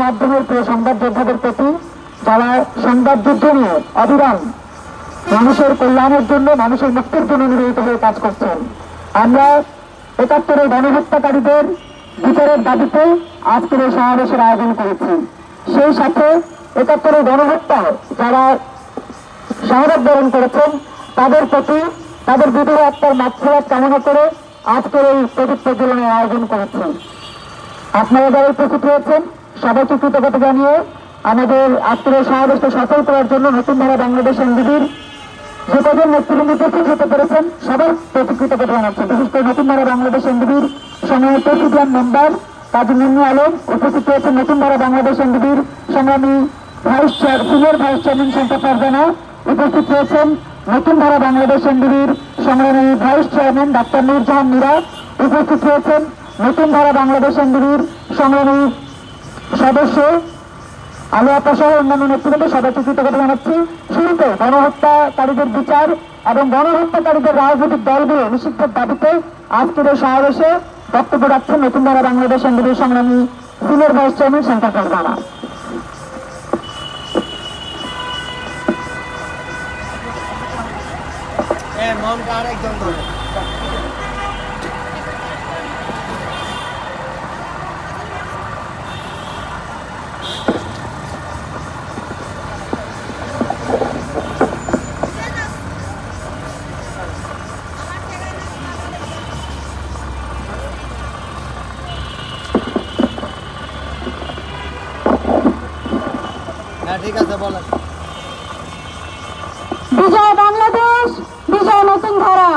মাধ্যমের প্রিয় সংবাদ যোদ্ধাদের প্রতি যারা সংবাদ যুদ্ধ নিয়ে অবিরাম মানুষের কল্যাণের জন্য, মানুষের মুক্তির জন্য নিবেদিত হয়ে কাজ করছেন। আমরা ৭১-এর গণহত্যাকারীদের বিচারের দাবিতে আজকের এই সমাবেশের আয়োজন করেছি। সেই সাথে ৭১-এর গণহত্যায় যারা শাহাদাত বরণ করেছেন তাদের প্রতি তাদের বিদেহ আত্মার মাগফিরাত কামনা করে আজকের এই প্রদীপ প্রজ্বলনের আয়োজন করেছি। আপনারা যারা উপস্থিত হয়েছেন সবাইকে কৃতজ্ঞতা জানিয়ে আমাদের আজকের এই সমাবেশকে সফল করার জন্য নতুন ধারা বাংলাদেশ এনডিবির যে কজন নেতৃবৃন্দ উপস্থিত হতে পেরেছেন সবার প্রতি কৃতজ্ঞতা জানাচ্ছেন। বিশেষ করে নতুন ধারা বাংলাদেশ এনডিবির সময়ের প্রেসিডিয়াম মেম্বার কাজী মুন্নি আলম উপস্থিত হয়েছেন, নতুন ধারা বাংলাদেশ এনডিবির সংগ্রামী senior vice chairman Shanta Farzana উপস্থিত হয়েছেন, নতুন ধারা বাংলাদেশ এনডিবির সংগ্রামী vice chairman doctor Nurjahan Mira উপস্থিত হয়েছেন, নতুন ধারা বাংলাদেশ এনডিবির সংগ্রামী সদস্য আলু আপা সহ অন্যান্য নেতৃবৃন্দ সবাইকে কৃতজ্ঞতা জানাচ্ছি। শুরুতে গণহত্যাকারীদের বিচার এবং গণহত্যাকারীদের রাজনৈতিক দলগুলো নিষিদ্ধের দাবিতে আজকের এই সমাবেশে বক্তব্য রাখছেন নতুন ধারা বাংলাদেশ এনডিবির সংগ্রামী senior vice chairman Shanta Farzana. ঠিক আছে, বলেন। বিজয় বাংলাদেশ, বিজয় নতুন ধারা,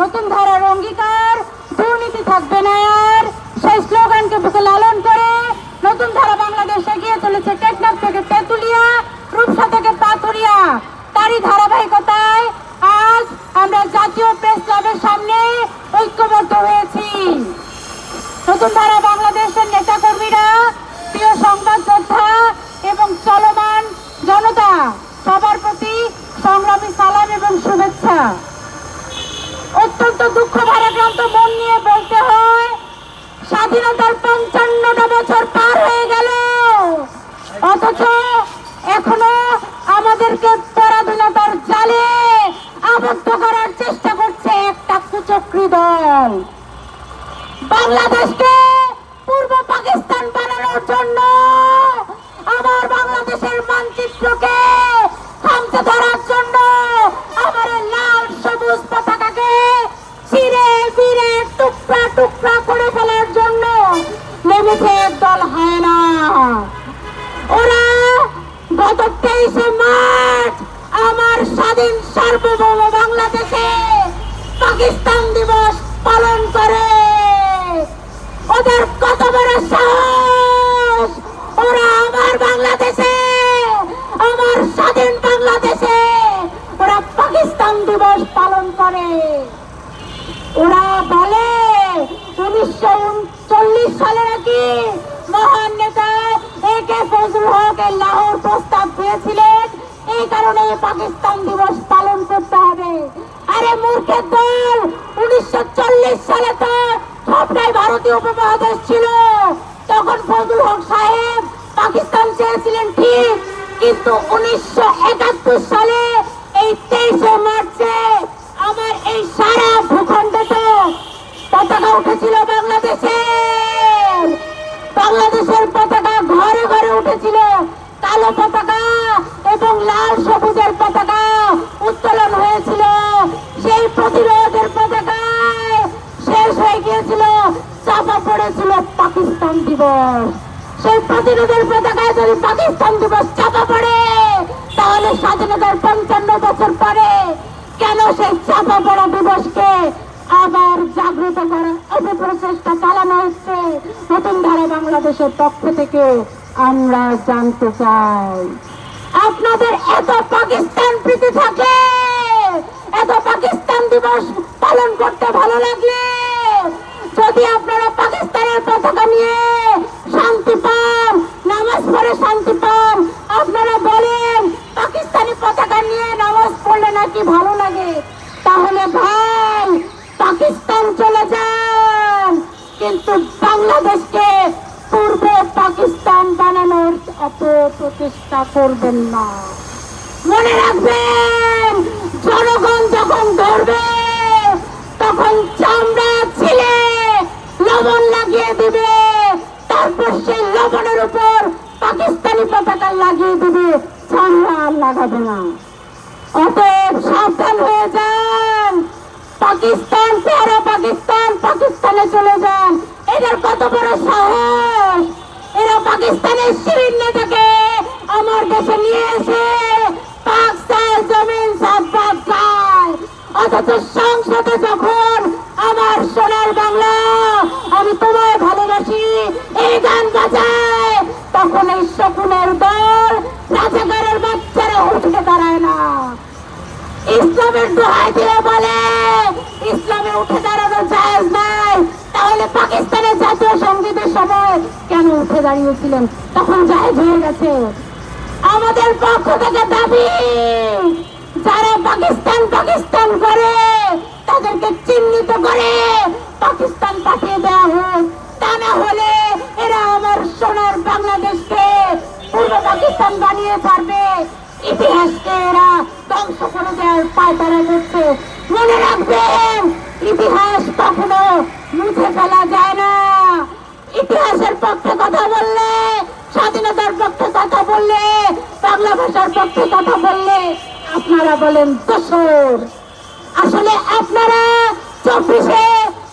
নতুন ধারার অঙ্গীকার, দুর্নীতি থাকবে না আর, সেই স্লোগানকে বুকে লালন করে নতুন ধারা বাংলাদেশ এগিয়ে চলেছে টেকনাফ থেকে তেঁতুলিয়া, রূপসা থেকে পাথুরিয়া। তারই ধারাবাহিকতায় আজ আমরা জাতীয় প্রেস ক্লাবের সামনে ঐক্যবদ্ধ হয়েছি। নতুন ধারা বাংলাদেশের নেতা কর্মীরা, প্রিয় সংবাদ যোদ্ধা এবং চলমান জনতা, সবার প্রতি সংগ্রামী সালাম এবং শুভেচ্ছা। অত্যন্ত দুঃখ ভারাক্রান্ত মন নিয়ে বলতে হয়, স্বাধীনতার ৫৫টা বছর পার হয়ে গেল, অথচ এখনো আমাদেরকে পরাধীনতার জালে আবদ্ধ করার চেষ্টা করছে একটা কুচক্রী দল। বাংলাদেশকে পূর্ব পাকিস্তান বানানোর জন্য, আমার বাংলাদেশের মানচিত্রকে থামতে ধরার জন্য, আমার লাল সবুজ পতাকাকে ছিঁড়ে ফিরে টুকরা টুকরা করে ফেলার জন্য নেমেছে একদল হায়না। ওরা গত ২৩শে মার্চ আমার স্বাধীন সার্বভৌম বাংলাদেশে পাকিস্তান দিবস পালন করে। ওদের কত বড় সাহস! ওরা আমার বাংলাদেশে, আমার স্বাধীন বাংলাদেশে ওরা পাকিস্তান দিবস পালন করে। ওরা বলে ১৯৩৯ সালে নাকি মহান নেতা একে ফজলুল হক লাহোর প্রস্তাব দিয়েছিলেন, এই কারণে পাকিস্তান দিবস পালন করতে হবে। আরে মূর্খের দল, ১৯৪০ সালে তো সবটাই ভারতীয় উপমহাদেশ ছিল, তখন ফজলুল হক সাহেব পাকিস্তান চেয়েছিলেন ঠিক, কিন্তু ১৯৭১ সালে এই ২৩শে মার্চে আমার এই সারা ভূখণ্ডে তো পতাকা উঠেছিল বাংলাদেশের। বাংলাদেশের পতাকা ঘরে ঘরে উঠেছিল, কালো পতাকা এবং লাল সবুজের পতাকা উত্তোলন হয়েছিল। সেই প্রতিরোধের পতাকায় শেষ হয়ে গিয়েছিল, চাপা পড়েছিল পাকিস্তান দিবস। সেই প্রতিরোধের পতাকায় যদি পাকিস্তান দিবস চাপা পড়ে, তাহলে স্বাধীনতার ৫৫ বছর পরে কেন সেই চাপা পড়া দিবসকে আবার জাগ্রত করার অপপ্রচেষ্টা চালানো হচ্ছে নতুন ধারা বাংলাদেশের পক্ষ থেকে আমরা জানতে চাই। আপনাদের এত পাকিস্তান প্রীতি থাকলে, এত পাকিস্তান দিবস পালন করতে ভালো লাগলে, যদি আপনারা পাকিস্তানের পতাকা নিয়ে শান্তি পান, নামাজ পড়ে শান্তি পান, আপনারা বলেন পাকিস্তানি পতাকা নিয়ে নামাজ পড়লে নাকি ভালো লাগে, তাহলে ভাই পাকিস্তান চলে যান, কিন্তু বাংলাদেশকে পূর্ব পাকিস্তান বানানো অত প্রচেষ্টা করবেন না। মনে রাখবেন, জনগণ যখন ধরবে তখন চামড়া ছিলে লবণ লাগিয়ে দিবে, তারপর সেই লবণের উপর পাকিস্তানি পতাকা লাগিয়ে দিবে, চামড়া আর লাগাবে না। অতএব সাবধান হয়ে যান। পাকিস্তান, প্যারা পাকিস্তান, পাকিস্তানে চলে যান। এদের কত বড় সাহস! এরা পাকিস্তানের শিবির নেতাকে আমার দেশে নিয়ে এসে পাক সাল জমিন সাত পাক খায়। অথচ সংসদে যখন আমার সোনার বাংলা, আমি তোমায় ভালোবাসি, এই গান বাজায়, তখন এই শকুনের দল, রাজাকারের বাচ্চারা উঠে দাঁড়ায় না। ইসলামের দোহাই দিয়ে বলে ইসলামে উঠে দাঁড়ানো জায়েজ নাই, তাহলে পাকিস্তানের জাতীয় সঙ্গীতের সময় কেন উঠে দাঁড়িয়েছিলেন? তখন জায়েজ হয়ে গেছে। আমাদের পক্ষ থেকে দাবি, যারা পাকিস্তান পাকিস্তান করে তাদেরকে চিহ্নিত করে পাকিস্তান পাঠিয়ে দেওয়া হোক। তা না হলে এরা আমার সোনার বাংলাদেশকে পূর্ব পাকিস্তান বানিয়ে ছাড়বে। ইতিহাসকে এরা ধ্বংস করে দেওয়ার পায়তারা করছে। মনে রাখবেন, ইতিহাস কখনো মুছে ফেলা যায় না। ইতিহাসের পক্ষে কথা বললে, স্বাধীনতার পক্ষে কথা বললে, বাংলা ভাষার পক্ষে কথা বললে আপনারা বলেন দোসর। আসলে আপনারা 24-এ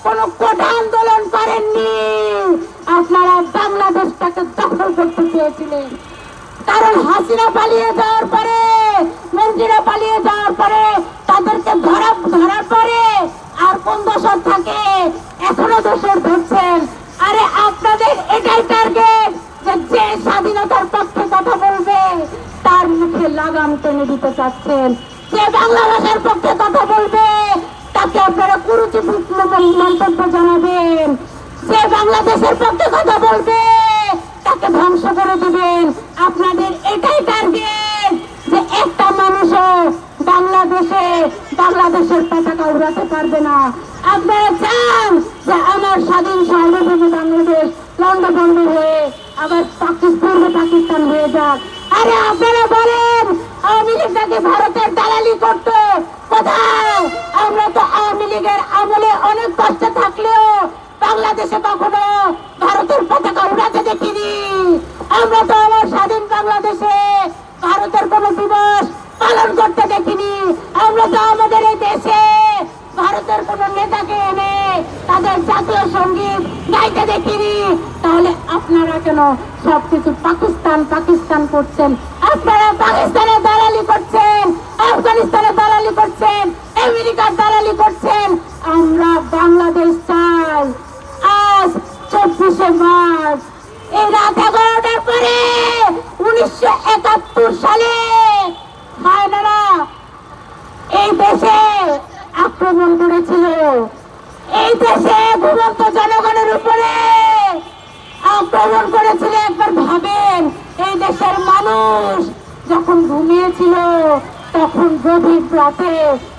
কোন কোটা আন্দোলন করেননি, আপনারা বাংলাদেশটাকে দখল করতে চেয়েছিলেন। কারণ হাসিনা পালিয়ে যাওয়ার পরে, মন্ত্রীরা পালিয়ে যাওয়ার পরে, তাদেরকে ধরার পরে আর কোন দোষর থাকে? এখনো দোষর ধরছেন। আরে আপনাদের এটাই টার্গেট যে যে স্বাধীনতার পক্ষে কথা বলবে তার মুখে লাগাম টেনে দিতে চাচ্ছেন। যে বাংলা ভাষার পক্ষে কথা বলবে তাকে আপনারা কুরুচিপূর্ণ মন্তব্য জানাবেন। যে বাংলাদেশের পক্ষে কথা বলবে তাকে ধ্বংস করে দিবেন। আপনাদের এটাই টার্গেট যে একটা মানুষও বাংলাদেশের পতাকা উড়াতে পারবে না। আপনারা চান যে আমার স্বাধীন সার্বভৌম বাংলাদেশ লন্ডভন্ড হয়ে আবার পাকিস্তান হয়ে যাক। আরে আপনারা বলেন, আওয়ামী লীগ নাকি ভারতের দালালি করতো। কোথায়? আমরা তো আওয়ামী লীগের আমলে অনেক কষ্টে থাকলেও বাংলাদেশে কখনো ভারতের পতাকা উড়াতে দেখিনি। আমরা তো আমার স্বাধীন বাংলাদেশে ভারতের কোন দিবস পালন করতে দেখিনি। আমরা তো আমাদের এই দেশে ভারতের কোন নেতাকে এনে তাদের জাতীয় সঙ্গীত গাইতে দেখিনি। তাহলে আপনারা কেন সবকিছু পাকিস্তান পাকিস্তান করছেন? আপনারা পাকিস্তানের দালালি করছেন, আফগানিস্তানের দালালি করছেন, আমেরিকার দালালি করছেন। আমরা বাংলাদেশ চাই। আজ 24শে মার্চ, এই রাত 11টার পরে 1971 সালে হায়নারা এই দেশে আক্রমণ করেছিল। এই দেশে ঘুমন্ত জনগণের উপরে আক্রমণ করেছিল। একবার ভাবেন, এই দেশের মানুষ যখন ঘুমিয়েছিল তখন গভীর রাতে,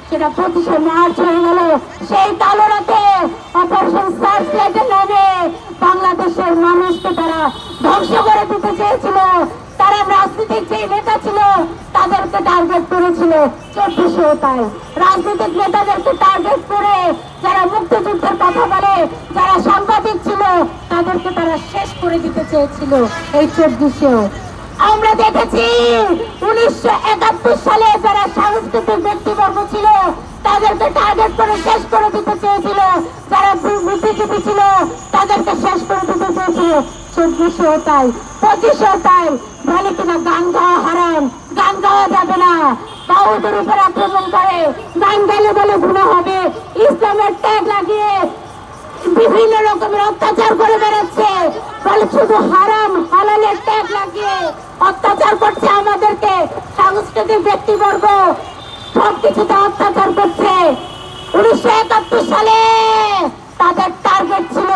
সেটা 25শে মার্চ হয়ে গেল, সেই কালো রাতে অপারেশন সার্চলাইটের নামে বাংলাদেশের মানুষকে তারা ধ্বংস করে দিতে চেয়েছিল। তারা রাজনৈতিক যে নেতা ছিল তাদেরকে টার্গেট করেছিল। 2400 তাই রাজনৈতিক নেতাদেরকে টার্গেট করে যারা মুক্তিযুদ্ধের কথা বলে, যারা সাংবাদিক ছিল, তাদেরকে তারা শেষ করে দিতে চেয়েছিল। এই 2400 আমরা দেখেছি 1971 সালে যারা সাংস্কৃতিক ব্যক্তিবর্গ ছিল তাদেরকে টার্গেট করে শেষ করে দিতে চেয়েছিল। যারা বুদ্ধিজীবী ছিল তাদেরকে শেষ করে দিতে চেয়েছিল। 2400 তাই, 2500 তাই। বলে কিনা গান গাওয়া হারাম, গান গাওয়া যাবে না। বাউলদের উপর আক্রমণ করে, গান গাইলে বলে গুনাহ হবে, ইসলামের ট্যাগ লাগিয়ে বিভিন্ন রকমের অত্যাচার করে বেড়াচ্ছে। বলে শুধু হারাম হালালের ট্যাগ লাগিয়ে অত্যাচার করছে আমাদেরকে। সাংস্কৃতিক ব্যক্তিবর্গ সবকিছুতে অত্যাচার করছে। 1971 সালে তাদের টার্গেট ছিল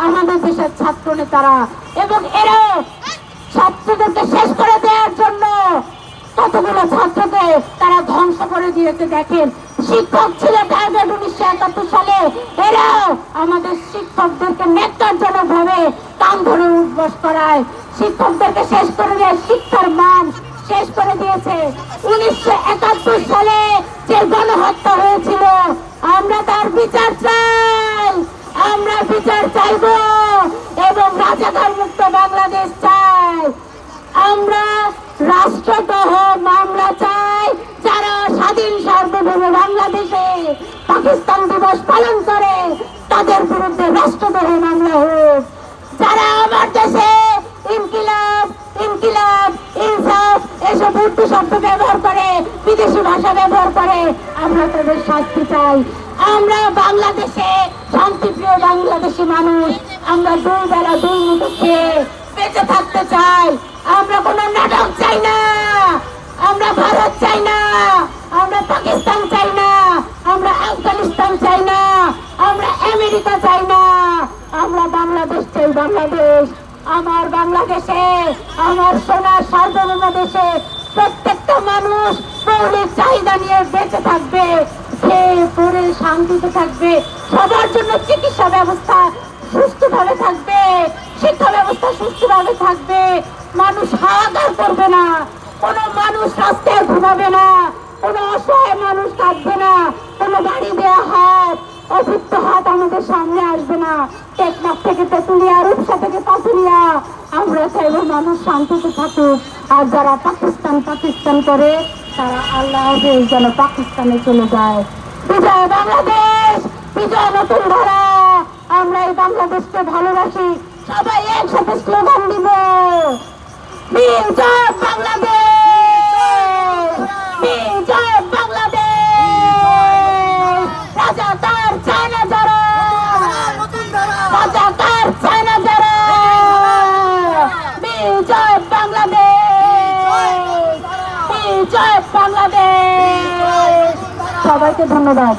আমাদের দেশের ছাত্র নেতারা, এবং এরা ছাত্রদেরকে শেষ করে দেওয়ার জন্য কতগুলো ছাত্রকে তারা ধ্বংস করে দিয়েছে। দেখেন, শিক্ষক ছিল টার্গেট 1971 সালে। এরাও আমাদের শিক্ষকদেরকে ন্যাক্কারজনক ভাবে কান ধরে উঠবস করায়, শিক্ষকদেরকে শেষ করে দিয়ে শিক্ষার মান শেষ করে দিয়েছে। 1971 সালে যে গণহত্যা হয়েছিল, আমরা তার বিচার চাই, আমরা বিচার চাইব এবং রাজাকার মুক্ত বাংলাদেশ চাই। আমরা রাষ্ট্রদ্রোহ মামলা চাই, যারা স্বাধীন সার্বভৌম বাংলাদেশে পাকিস্তান দিবস পালন করে তাদের বিরুদ্ধে রাষ্ট্রদ্রোহ মামলা হোক। যারা আমার দেশে ইনকিলাব ইনকিলাব ইনসাফ এসব উর্দু শব্দ ব্যবহার করে, বিদেশি ভাষা ব্যবহার করে, আমরা তাদের শাস্তি চাই। আমরা বাংলাদেশে শান্তিপ্রিয় বাংলাদেশি মানুষ, আমরা 2 বেলা 2 মুঠো খেয়ে বেঁচে থাকতে চাই। আমরা কোনো নাটক চাই না, আমরা ভারত চাই না, আমরা পাকিস্তান চাই না, আমরা আফগানিস্তান চাই না, আমরা আমেরিকা চাই না, আমরা বাংলাদেশ চাই। বাংলাদেশ, আমার বাংলাদেশে, আমার সোনার সার্বভৌম দেশে প্রত্যেকটা মানুষ মৌলিক চাহিদা নিয়ে বেঁচে থাকবে, খেয়ে পরে শান্তিতে থাকবে, সবার জন্য চিকিৎসা ব্যবস্থা সুস্থভাবে থাকবে, শিক্ষা ব্যবস্থা সুস্থভাবে থাকবে, মানুষ হাহাকার করবে না, কোনো মানুষ রাস্তায় ঘুমাবে না, কোনো অসহায় মানুষ কাঁদবে না, কোনো বাড়ি দেওয়া হাত অভুক্ত হাত আমাদের সামনে আসবে না। টেকনাফ থেকে তেতুলিয়া, রূপসা থেকে পাতুলিয়া, আমরা চাইব মানুষ শান্তিতে থাকুক। আর যারা পাকিস্তান পাকিস্তান করে তারা আল্লাহ হাফেজ যেন পাকিস্তানে চলে যায়। বিজয় বাংলাদেশ, বিজয় নতুন ধারা। আমরা এই বাংলাদেশকে ভালোবাসি, সবাই একসাথে স্লোগান দিব, বিজয় বাংলাদেশ, বিজয় বাংলাদেশ। রাজাকার চায় না যারা, রাজাকার চায় না যারা, বিজয় বাংলাদেশ, বিজয় বাংলাদেশ। সবাইকে ধন্যবাদ।